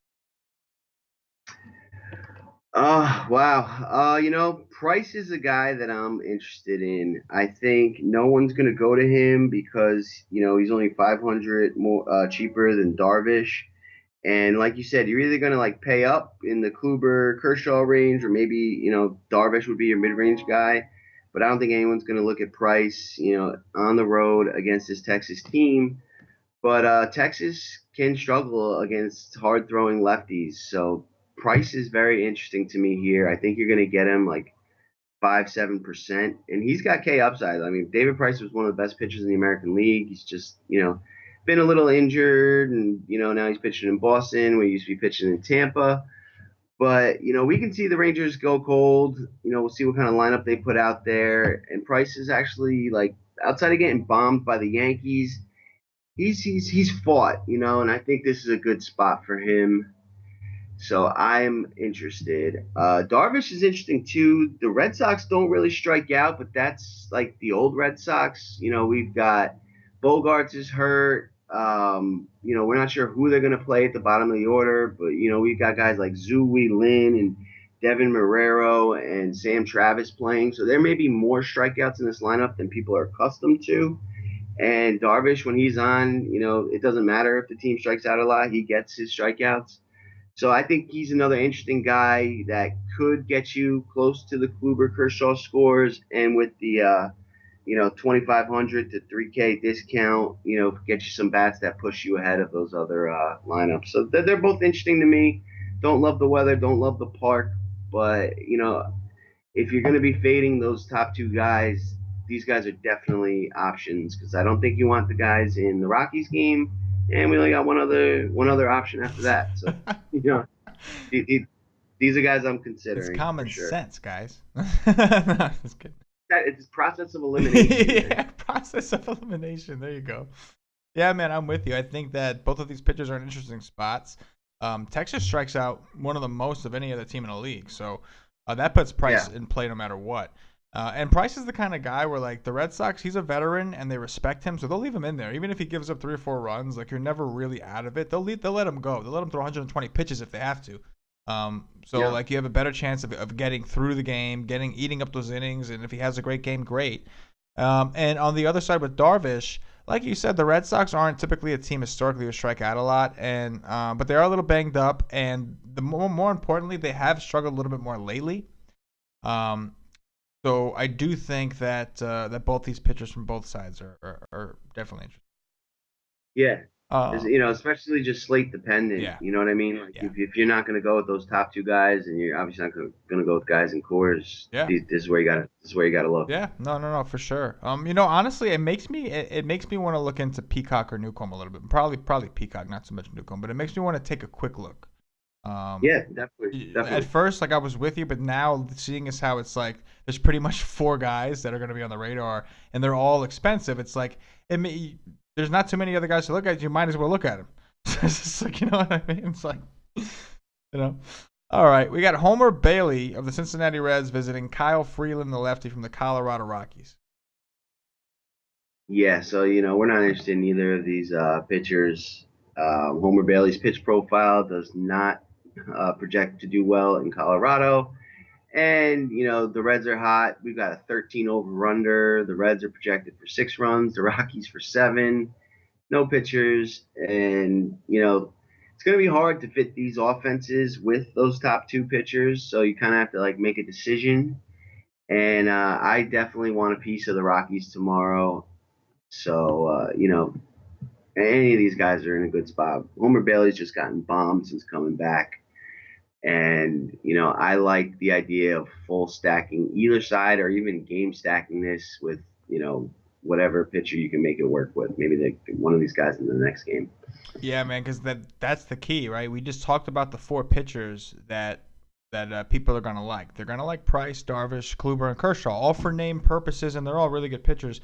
Wow. Price is a guy that I'm interested in. I think no one's going to go to him because, he's only 500 more cheaper than Darvish. And like you said, you're either going to like pay up in the Kluber Kershaw range, or maybe, Darvish would be your mid-range guy. But I don't think anyone's going to look at Price, on the road against this Texas team. But Texas can struggle against hard throwing lefties. So Price is very interesting to me here. I think you're going to get him like 5-7%, and he's got K upside. I mean, David Price was one of the best pitchers in the American League. He's just, been a little injured, and now he's pitching in Boston, where he used to be pitching in Tampa. But we can see the Rangers go cold. We'll see what kind of lineup they put out there. And Price is actually like outside of getting bombed by the Yankees, he's fought, and I think this is a good spot for him. So I'm interested. Darvish is interesting too. The Red Sox don't really strike out, but that's like the old Red Sox. We've got Bogarts is hurt. We're not sure who they're going to play at the bottom of the order, but we've got guys like Zhu Wei Lin and Devin Marrero and Sam Travis playing. So there may be more strikeouts in this lineup than people are accustomed to. And Darvish, when he's on, it doesn't matter if the team strikes out a lot, he gets his strikeouts. So I think he's another interesting guy that could get you close to the Kluber Kershaw scores, and with the 2,500 to 3K discount, get you some bats that push you ahead of those other lineups. So they're both interesting to me. Don't love the weather, don't love the park, but if you're going to be fading those top two guys, these guys are definitely options, because I don't think you want the guys in the Rockies game. And we only got one other option after that. So, these are guys I'm considering. It's common sense, guys. No, just kidding. It's process of elimination. Yeah, process of elimination. There you go. Yeah, man, I'm with you. I think that both of these pitchers are in interesting spots. Texas strikes out one of the most of any other team in the league. So that puts Price in play no matter what. And Price is the kind of guy where, like, the Red Sox, he's a veteran and they respect him, so they'll leave him in there. Even if he gives up 3 or 4 runs, like, you're never really out of it. They'll let him go. They'll let him throw 120 pitches if they have to. So like you have a better chance of getting through the game, eating up those innings, and if he has a great game, great. And on the other side with Darvish, like you said, the Red Sox aren't typically a team historically who strike out a lot, and but they are a little banged up, and the more importantly, they have struggled a little bit more lately. Um, so I do think that that both these pitchers from both sides are definitely interesting. Yeah. Uh, Especially just slate dependent. yeah, You know what I mean? Like yeah, if you're not going to go with those top two guys, and you're obviously not going to go with guys in cores, yeah. this is where you got to look. Yeah, no, for sure. Honestly, it makes me want to look into Peacock or Newcomb a little bit. Probably Peacock, not so much Newcomb, but it makes me want to take a quick look. Yeah, definitely, At definitely. first, like I was with you, but now seeing as how it's like there's pretty much four guys that are going to be on the radar, and they're all expensive. It's like there's not too many other guys to look at. You might as well look at them. It's just like you know what I mean. It's like you know. All right, we got Homer Bailey of the Cincinnati Reds visiting Kyle Freeland, the lefty from the Colorado Rockies. Yeah, so we're not interested in either of these pitchers. Homer Bailey's pitch profile does not project to do well in Colorado. And, the Reds are hot. We've got a 13 over under. The Reds are projected for 6 runs, the Rockies for 7. No pitchers. And, it's going to be hard to fit these offenses with those top two pitchers. So you kind of have to like make a decision. And I definitely want a piece of the Rockies tomorrow. So, any of these guys are in a good spot. Homer Bailey's just gotten bombed since coming back. And, I like the idea of full stacking either side or even game stacking this with, whatever pitcher you can make it work with. Maybe one of these guys in the next game. Yeah, man, because that's the key, right? We just talked about the four pitchers that people are gonna like. They're gonna like Price, Darvish, Kluber, and Kershaw, all for name purposes, and they're all really good pitchers.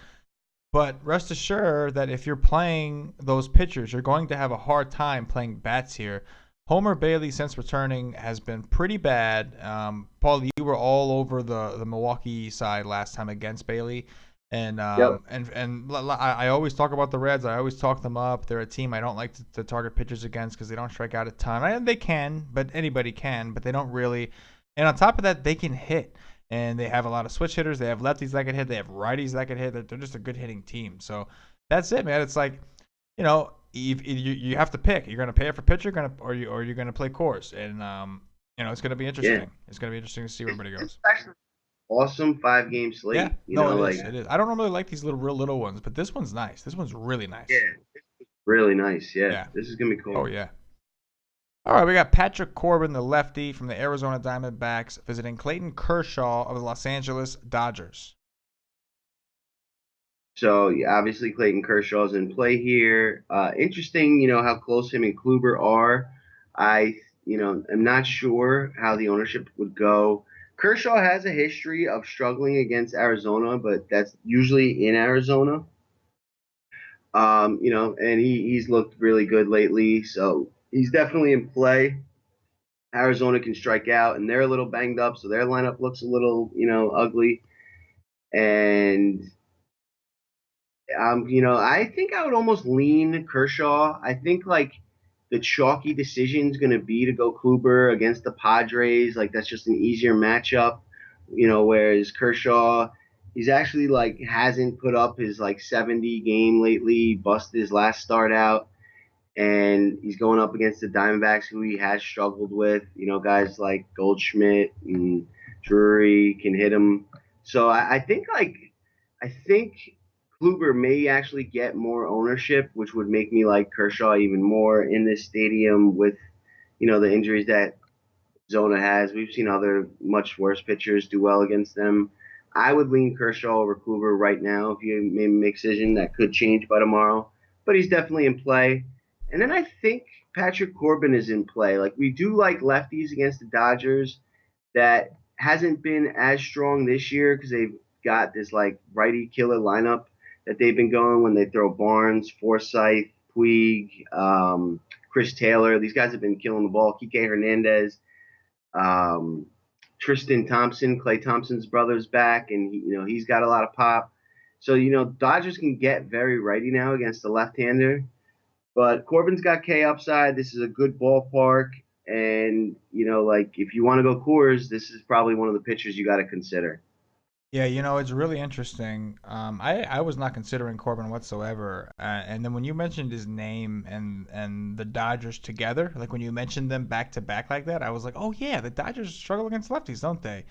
But rest assured that if you're playing those pitchers, you're going to have a hard time playing bats here. Homer Bailey, since returning, has been pretty bad. Paul, you were all over the Milwaukee side last time against Bailey. And Yep. I always talk about the Reds. I always talk them up. They're a team I don't like to target pitchers against because they don't strike out a ton. They can, but anybody can, but they don't really. And on top of that, they can hit and they have a lot of switch hitters. They have lefties that can hit. They have righties that can hit. They're just a good hitting team. So that's it, man. It's like, you have to pick. You're gonna pay it for pitcher, or you're gonna play course, and it's gonna be Yeah. interesting. It's gonna be interesting to see where everybody It's goes. actually awesome 5 game Yeah, slate. no, it Like, is. It is. I don't normally like these real little ones, but this one's nice. This one's really nice. yeah, really nice. Yeah, Yeah. this is going to be cool. Oh yeah. All right, we got Patrick Corbin, the lefty from the Arizona Diamondbacks, visiting Clayton Kershaw of the Los Angeles Dodgers. So yeah, obviously Clayton Kershaw's in play here. Interesting, how close him and Kluber are. I, am not sure how the ownership would go. Kershaw has a history of struggling against Arizona, but that's usually in Arizona. And he's looked really good lately, so he's definitely in play. Arizona can strike out, and they're a little banged up, so their lineup looks a little, ugly. And I think I would almost lean Kershaw. I think like the chalky decision is going to be to go Kluber against the Padres. Like that's just an easier matchup. Whereas Kershaw, he's actually like hasn't put up his like 70 game lately. He busted his last start out, and he's going up against the Diamondbacks, who he has struggled with. Guys like Goldschmidt and Drury can hit him. So I think Kluber may actually get more ownership, which would make me like Kershaw even more in this stadium with, the injuries that Zona has. We've seen other much worse pitchers do well against them. I would lean Kershaw over Kluber right now if you made a decision that could change by tomorrow, but he's definitely in play. And then I think Patrick Corbin is in play. Like we do like lefties against the Dodgers that hasn't been as strong this year because they've got this like righty killer lineup that they've been going when they throw Barnes, Forsythe, Puig, Chris Taylor. These guys have been killing the ball. Kike Hernandez, um, Tristan Thompson, Clay Thompson's brother's back, and he's got a lot of pop. So Dodgers can get very righty now against the left-hander, but Corbin's got K upside. This is a good ballpark. And like if you want to go Coors, this is probably one of the pitchers you got to consider. Yeah, it's really interesting. I was not considering Corbin whatsoever, and then when you mentioned his name and the Dodgers together, like when you mentioned them back to back like that, I was like, oh yeah, the Dodgers struggle against lefties, don't they?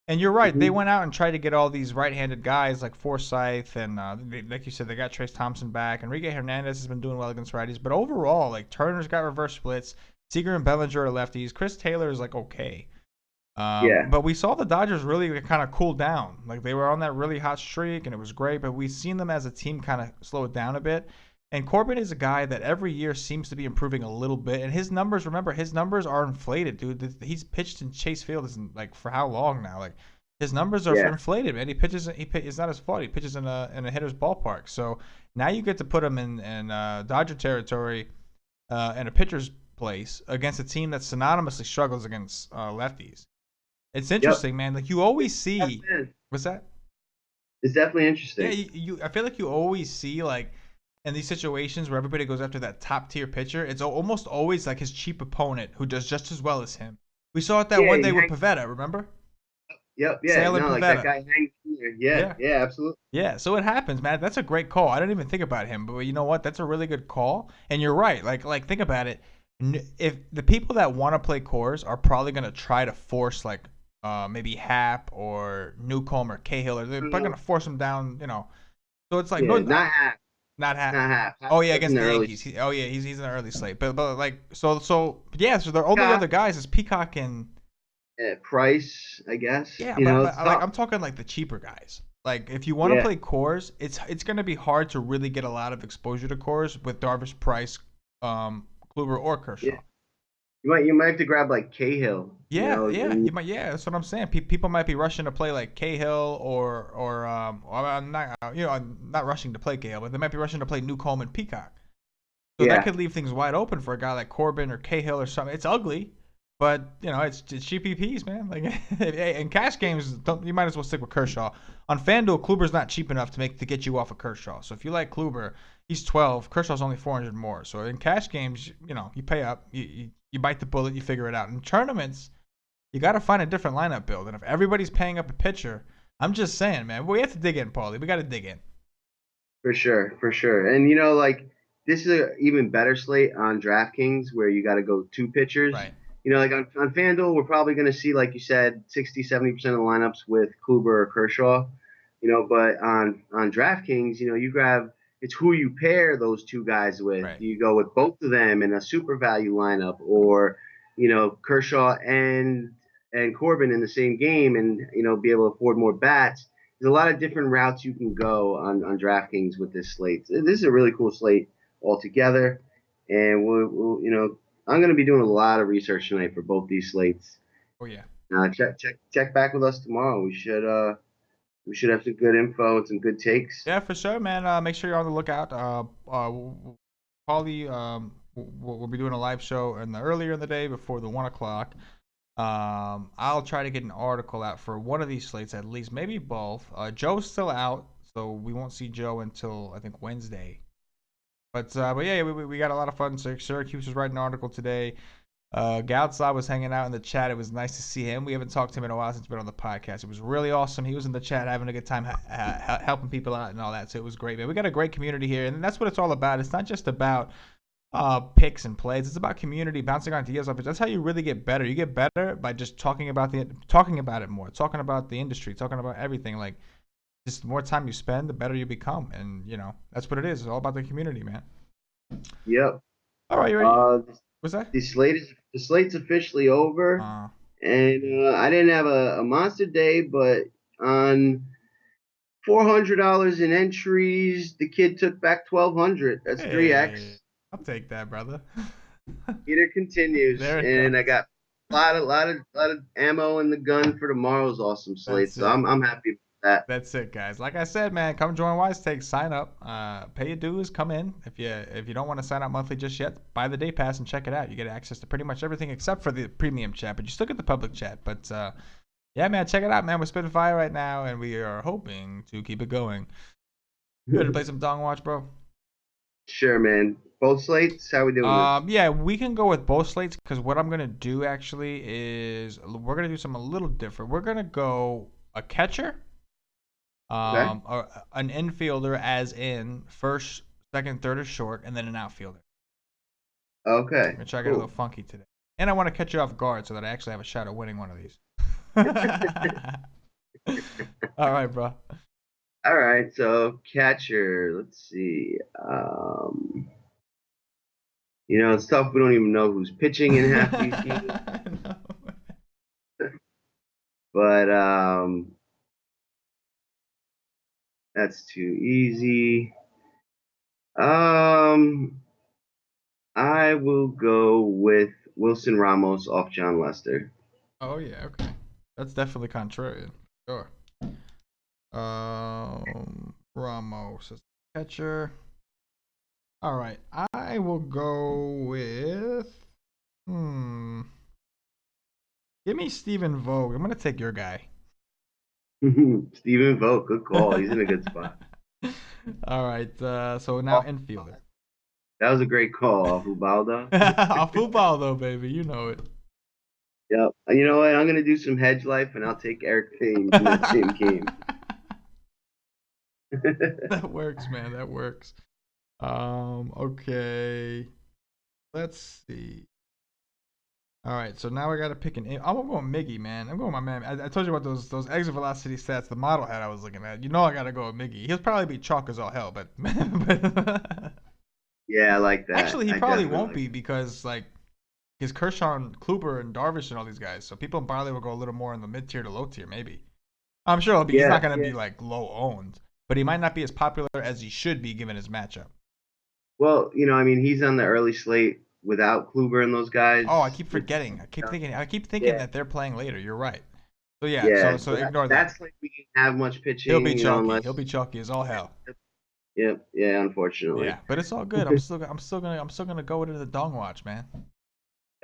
And you're right, they Hmm. went out and tried to get all these right-handed guys like Forsythe and like you said, they got Trace Thompson back. Enrique Hernandez has been doing well against righties, but overall, like Turner's got reverse splits, Seager and Bellinger are lefties, Chris Taylor is like okay. Yeah. But we saw the Dodgers really kind of cool down. Like they were on that really hot streak, and it was great. But we've seen them as a team kind of slow it down a bit. And Corbin is a guy that every year seems to be improving a little bit. And his numbers, remember, his numbers are inflated, dude. He's pitched in Chase Field like for how long now? Like his numbers are Yeah. inflated, man. He pitches. It's not his fault. He pitches in a hitter's ballpark. So now you get to put him in Dodger territory in a pitcher's place against a team that synonymously struggles against lefties. It's Yep. interesting, man. Like you always see. It's What's that? definitely Yeah, interesting. I feel like you always see like in these situations where everybody goes after that top tier pitcher, it's almost always like his cheap opponent who does just as well as him. We saw it that Yeah. one day with Pavetta, remember? Yep. Yeah. Sale and No, like that Pavetta. guy hangs in there. Yeah. Yeah. Yeah. Absolutely. Yeah, so it happens, man. That's a great call. I didn't even think about him, but you know what? That's a really good call. And you're right. Like think about it. If the people that want to play cores are probably gonna try to force like maybe Hap or Newcomb or Cahill, or they're probably Uh, gonna force them down. So it's like no, yeah. Not half. not Hap. Not half. Half Oh yeah, was in against the the early. Yankees. Oh yeah, he's in the early slate. But like so yeah. So the only Peacock, other guys is Peacock and Price, I guess. yeah, but It's like tough. I'm talking like the cheaper guys. Like if you want to Yeah. play cores, it's gonna be hard to really get a lot of exposure to cores with Darvish, Price, Kluber, or Yeah. Kershaw. You might have to grab like Cahill. Yeah, yeah, And you might. Yeah, that's what I'm saying. People might be rushing to play like Cahill or I'm not I'm not rushing to play Cahill, but they might be rushing to play Newcomb and Peacock. So that yeah, could leave things wide open for a guy like Corbin or Cahill or something. It's ugly, but it's GPPs, man. Like in cash games, you might as well stick with Kershaw. On FanDuel, Kluber's not cheap enough to get you off of Kershaw. So if you like Kluber, he's 12. Kershaw's only 400 more. So in cash games, you pay up, you bite the bullet, you figure it out. In tournaments, you got to find a different lineup build. And if everybody's paying up a pitcher, I'm just saying, man, we have to dig in, Paulie. We got to dig in. for sure, for sure. And like this is an even better slate on DraftKings where you got to go two pitchers. Right. Like on FanDuel, we're probably going to see, like you said, 60-70% of the lineups with Kluber or Kershaw. But on DraftKings, you grab it's who you pair those two guys with. Right. Do you go with both of them in a super value lineup, or Kershaw and Corbin in the same game, and be able to afford more bats? There's a lot of different routes you can go on DraftKings with this slate. This is a really cool slate altogether, and I'm going to be doing a lot of research tonight for both these slates. Oh yeah. Check back with us tomorrow. We should have some good info and some good takes. Yeah, for sure, man. Make sure you're on the lookout. Paulie, we'll be doing a live show earlier in the day before the 1 o'clock. I'll try to get an article out for one of these slates at least, maybe both. Joe's still out, so we won't see Joe until I think Wednesday. But yeah, we got a lot of fun. Syracuse was writing an article today. Galtzai was hanging out in the chat. It was nice to see him. We haven't talked to him in a while since he's been on the podcast. It was really awesome. He was in the chat having a good time, helping people out and all that. So it was great, man. We got a great community here, and that's what it's all about. It's not just about picks and plays. It's about community, bouncing ideas off it. That's how you really get better. You get better by just talking about it more, talking about the industry, talking about everything. Like just the more time you spend, the better you become, and that's what it is. It's all about the community, man. Yep. All right, you ready? Uh, What's that? the slate's officially over, Uh, and I didn't have a monster day, but on $400 in entries, the kid took back 1,200. That's 3x. Hey, I'll take that, brother. Heater continues, There it and I goes. got a lot of ammo in the gun for tomorrow's awesome slate. That's So it. I'm happy with that. That's it, guys. Like I said, man, come join Wise Take. Sign up. Pay your dues. Come in. If you don't want to sign up monthly just yet, buy the day pass and check it out. You get access to pretty much everything except for the premium chat, but you still get the public chat. But yeah, man, check it out, man. We're spitting fire right now, and we are hoping to keep it going. You ready to play some Dong Watch, bro? Sure, man. Both slates. How we doing this? Yeah, we can go with both slates because what I'm gonna do actually is we're gonna do something a little different. We're gonna go a catcher, Okay. or an infielder, as in first, second, third, or short, and then an outfielder. I'm Okay. gonna try to get a little Cool. funky today, and I want to catch you off guard so that I actually have a shot at winning one of these. All right, bro. All right. So catcher. Let's see. It's tough. We don't even know who's pitching in half these games, No. but that's too easy. Um, I will go with Wilson Ramos off John Lester. Oh yeah, okay. That's definitely contrarian. Sure. Ramos is the catcher. All right, I will go with. Give me Stephen Vogt. I'm gonna take your guy. Stephen Vogt, good call. He's in a good spot. All right. So now Off- infielder. That was a great call off Ubaldo. Off football though, baby. You know it. Yep. And you know what? I'm gonna do some hedge life, and I'll take Eric Thames in that same game. That works, man. That works. Okay. Let's see. All right, so now I gotta pick an. I'm going Miggy, man. I'm going with my man. I told you about those exit velocity stats, the model hat I was looking at. You know I gotta go with Miggy. He'll probably be chalk as all hell, but, but Yeah, I like that. actually he I probably definitely won't like be because like his Kershaw, Kluber, and Darvish and all these guys. So people probably will go a little more in the mid tier to low tier, maybe. I'm sure he'll be. He's not Yeah, gonna yeah. be like low owned, but he might not be as popular as he should be given his matchup. Well, I mean, he's on the early slate without Kluber and those Oh, I guys. keep forgetting. I keep thinking Yeah, that they're playing later. You're right. So yeah, yeah. so So ignore that. that's like we didn't have much He'll be pitching, chalky. He'll unless. be chalky as all hell. Yep, yeah. Unfortunately. Yeah, but it's all good. I'm still gonna go into the dong watch, man.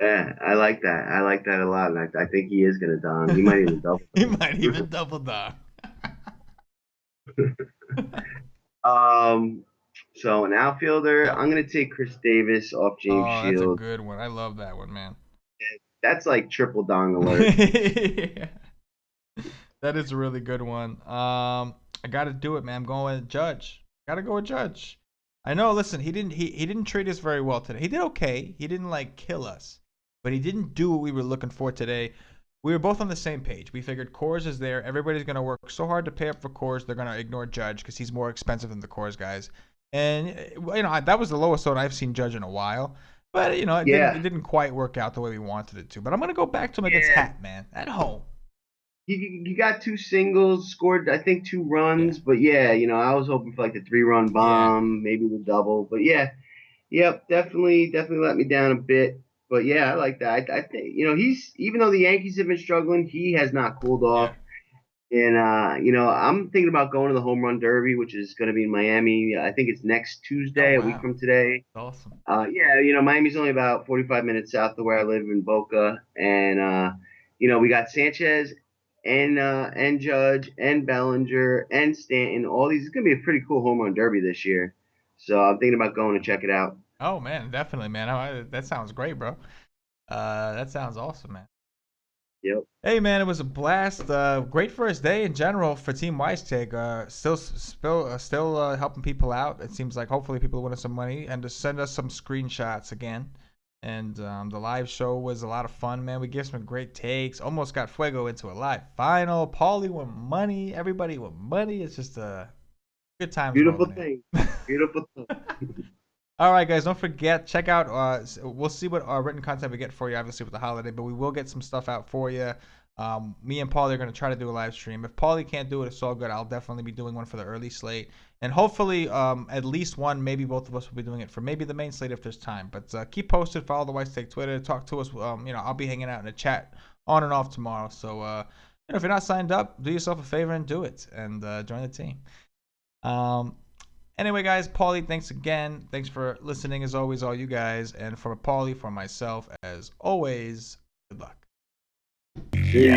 Yeah, I like that. I like that a lot, and I think he is gonna don. He might even double He might don. even double dong. um, so an outfielder, Yeah. I'm gonna take Chris Davis off James Oh, that's a Shield. good one. I love that one, man. That's like triple dong alert. Yeah. That is a really good one. I gotta do it, man. I'm going with Judge. Gotta go with Judge. I know. Listen, he didn't treat us very well today. He did okay. He didn't like kill us, but he didn't do what we were looking for today. We were both on the same page. We figured Coors is there. Everybody's gonna work so hard to pay up for Coors. They're gonna ignore Judge because he's more expensive than the Coors guys. And that was the lowest one I've seen Judge in a while. But Yeah, it didn't quite work out the way we wanted it to. But I'm gonna go back to him against yeah. Hat, man, at home. He got two singles, scored I think two Yeah, runs, but yeah, I was hoping for like the 3-run yeah, bomb, maybe the double, but yeah, yep, definitely let me down a bit. But yeah, I like that. I think he's, even though the Yankees have been struggling, he has not cooled yeah. off. And I'm thinking about going to the Home Run Derby, which is going to be in Miami. I think it's next Oh Tuesday, a week wow, from today. awesome. Yeah, Miami's only about 45 minutes south of where I live in Boca, and we got Sanchez and Judge and Bellinger and Stanton. All these, it's gonna be a pretty cool Home Run Derby this year. So I'm thinking about going to check it out. Oh man, definitely, man. That sounds great, bro. That sounds awesome, man. Yep. Hey, man, it was a blast. Great first day in general for Team Wise Take. Still helping people out. It seems like hopefully people are winning some money and to send us some screenshots again. And the live show was a lot of fun, man. We gave some great takes. Almost got Fuego into a live final. Paulie won money. Everybody won money. It's just good times Beautiful rolling thing. in. Beautiful thing. All right, guys, don't forget, check out, we'll see what written content we get for you, obviously, with the holiday, but we will get some stuff out for you. Me and Paulie are going to try to do a live stream. If Paulie can't do it, it's all good. I'll definitely be doing one for the early slate. And hopefully, at least one, maybe both of us will be doing it for maybe the main slate if there's time. But keep posted, follow the White Take Twitter, talk to us. I'll be hanging out in the chat on and off tomorrow. So, if you're not signed up, do yourself a favor and do it, and join the team. Anyway, guys, Paulie, thanks again. Thanks for listening, as always, all you guys. And for Paulie, for myself, as always, good luck. Yeah.